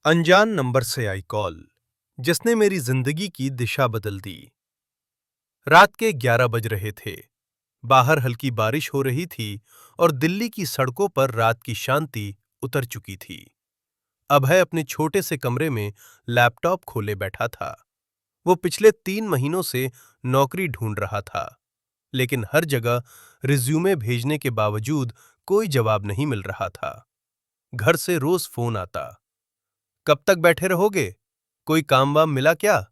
अनजान नंबर से I call जिसने मेरी जिंदगी की दिशा बदल दी। रात के 11 बज रहे थे। बाहर हल्की बारिश हो रही थी और दिल्ली की सड़कों पर रात की शांति उतर चुकी थी। अभय अपने छोटे से कमरे में लैपटॉप खोले बैठा था। वो पिछले 3 महीनों से नौकरी ढूंढ रहा था, लेकिन हर जगह रिज्यूमे भेजने के बावजूद कोई जवाब नहीं मिल रहा था। घर से रोज फोन आता, कब तक बैठे रहोगे, कोई काम वाम मिला क्या?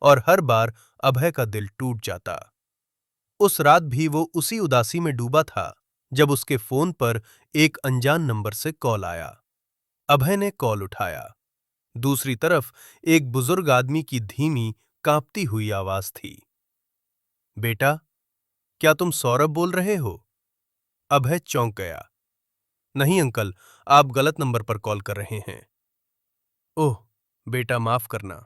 और हर बार अभय का दिल टूट जाता। उस रात भी वो उसी उदासी में डूबा था जब उसके फोन पर एक अनजान नंबर से कॉल आया। अभय ने कॉल उठाया। दूसरी तरफ एक बुजुर्ग आदमी की धीमी, कांपती हुई आवाज थी। बेटा, क्या तुम सौरभ बोल रहे हो? अभय चौंक गया। नहीं अंकल, आप गलत नंबर पर कॉल कर रहे हैं। ओह बेटा, माफ करना।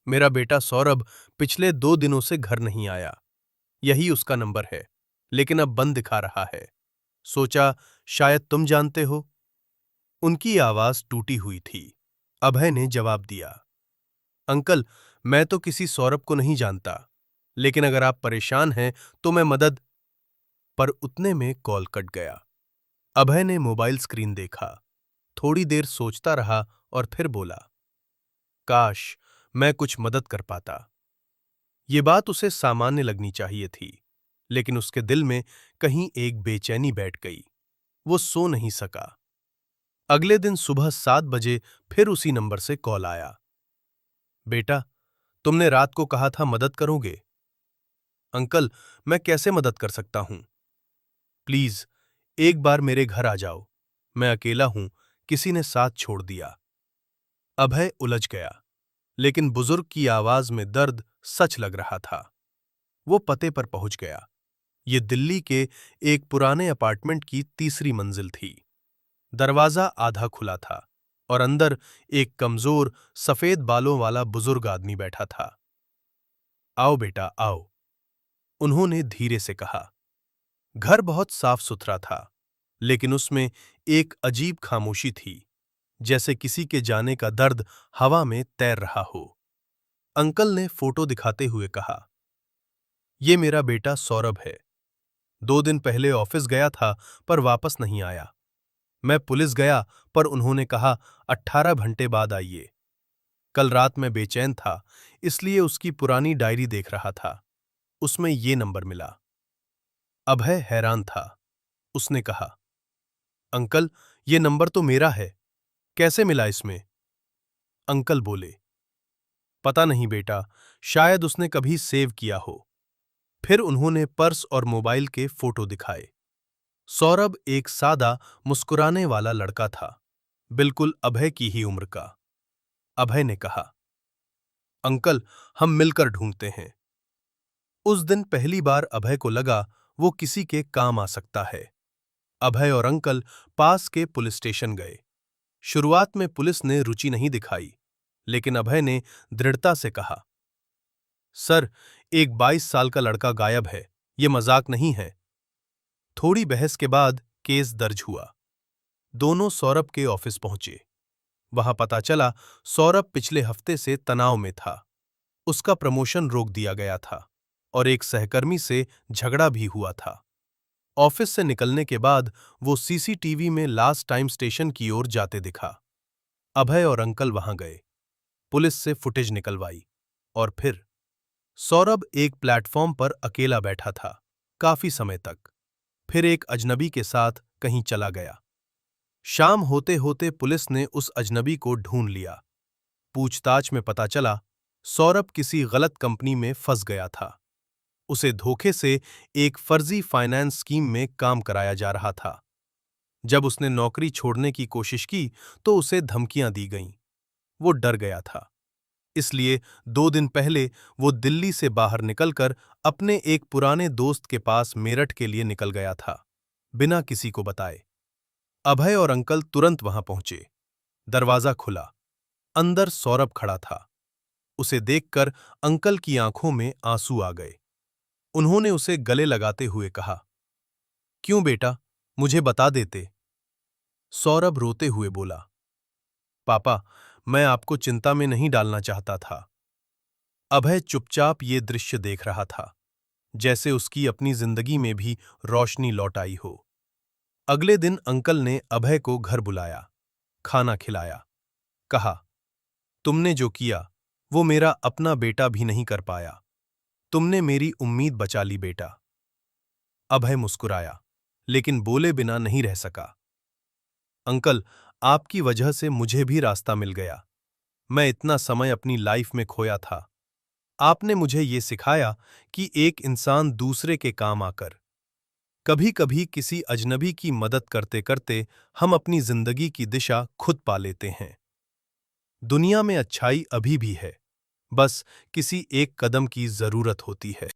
मेरा बेटा सौरभ पिछले 2 दिनों से घर नहीं आया। यही उसका नंबर है, लेकिन अब बंद दिखा रहा है। सोचा शायद तुम जानते हो। उनकी आवाज टूटी हुई थी। अभय ने जवाब दिया, अंकल, मैं तो किसी सौरभ को नहीं जानता, लेकिन अगर आप परेशान हैं तो मैं मदद। पर उतने में कॉल कट गया। अभय ने मोबाइल स्क्रीन देखा, थोड़ी देर सोचता रहा और फिर बोला, काश मैं कुछ मदद कर पाता। ये बात उसे सामान्य लगनी चाहिए थी, लेकिन उसके दिल में कहीं एक बेचैनी बैठ गई। वो सो नहीं सका। अगले दिन सुबह 7 बजे फिर उसी नंबर से कॉल आया। बेटा, तुमने रात को कहा था मदद करोगे। अंकल, मैं कैसे मदद कर सकता हूं? प्लीज एक बार मेरे घर आ जाओ। मैं अकेला हूं, किसी ने साथ छोड़ दिया। अभय उलझ गया, लेकिन बुजुर्ग की आवाज में दर्द सच लग रहा था। वो पते पर पहुंच गया। ये दिल्ली के एक पुराने अपार्टमेंट की तीसरी मंजिल थी। दरवाजा आधा खुला था और अंदर एक कमजोर, सफेद बालों वाला बुजुर्ग आदमी बैठा था। आओ बेटा, आओ, उन्होंने धीरे से कहा। घर बहुत साफ सुथरा था, लेकिन उसमें एक अजीब खामोशी थी, जैसे किसी के जाने का दर्द हवा में तैर रहा हो। अंकल ने फोटो दिखाते हुए कहा, ये मेरा बेटा सौरभ है। 2 दिन पहले ऑफिस गया था, पर वापस नहीं आया। मैं पुलिस गया, पर उन्होंने कहा 18 घंटे बाद आइए। कल रात मैं बेचैन था, इसलिए उसकी पुरानी डायरी देख रहा था। उसमें ये नंबर मिला। अभय हैरान था। उसने कहा, अंकल, ये नंबर तो मेरा है, कैसे मिला इसमें? अंकल बोले, पता नहीं बेटा, शायद उसने कभी सेव किया हो। फिर उन्होंने पर्स और मोबाइल के फोटो दिखाए। सौरभ एक सादा, मुस्कुराने वाला लड़का था, बिल्कुल अभय की ही उम्र का। अभय ने कहा, अंकल, हम मिलकर ढूंढते हैं। उस दिन पहली बार अभय को लगा वो किसी के काम आ सकता है। अभय और अंकल पास के पुलिस स्टेशन गए। शुरुआत में पुलिस ने रुचि नहीं दिखाई, लेकिन अभय ने दृढ़ता से कहा, सर, एक 22 साल का लड़का गायब है, ये मजाक नहीं है। थोड़ी बहस के बाद केस दर्ज हुआ। दोनों सौरभ के ऑफिस पहुंचे। वहां पता चला सौरभ पिछले हफ्ते से तनाव में था। उसका प्रमोशन रोक दिया गया था और एक सहकर्मी से झगड़ा भी हुआ था। ऑफिस से निकलने के बाद वो सीसीटीवी में लास्ट टाइम स्टेशन की ओर जाते दिखा। अभय और अंकल वहां गए, पुलिस से फुटेज निकलवाई, और फिर सौरभ एक प्लेटफॉर्म पर अकेला बैठा था, काफी समय तक। फिर एक अजनबी के साथ कहीं चला गया। शाम होते होते पुलिस ने उस अजनबी को ढूंढ लिया। पूछताछ में पता चला सौरभ किसी गलत कंपनी में फंस गया था। उसे धोखे से एक फर्जी फाइनेंस स्कीम में काम कराया जा रहा था। जब उसने नौकरी छोड़ने की कोशिश की तो उसे धमकियां दी गईं। वो डर गया था, इसलिए 2 दिन पहले वो दिल्ली से बाहर निकलकर अपने एक पुराने दोस्त के पास मेरठ के लिए निकल गया था, बिना किसी को बताए। अभय और अंकल तुरंत वहां पहुंचे। दरवाजा खुला। अंदर सौरभ खड़ा था। उसे देखकर अंकल की आंखों में आंसू आ गए। उन्होंने उसे गले लगाते हुए कहा, क्यों बेटा, मुझे बता देते। सौरभ रोते हुए बोला, पापा, मैं आपको चिंता में नहीं डालना चाहता था। अभय चुपचाप ये दृश्य देख रहा था, जैसे उसकी अपनी जिंदगी में भी रोशनी लौट आई हो। अगले दिन अंकल ने अभय को घर बुलाया, खाना खिलाया, कहा, तुमने जो किया वो मेरा अपना बेटा भी नहीं कर पाया। तुमने मेरी उम्मीद बचा ली बेटा। अभय मुस्कुराया, लेकिन बोले बिना नहीं रह सका। अंकल, आपकी वजह से मुझे भी रास्ता मिल गया। मैं इतना समय अपनी लाइफ में खोया था। आपने मुझे ये सिखाया कि एक इंसान दूसरे के काम आकर, कभी कभी किसी अजनबी की मदद करते करते हम अपनी जिंदगी की दिशा खुद पा लेते हैं। दुनिया में अच्छाई अभी भी है, बस किसी एक कदम की जरूरत होती है।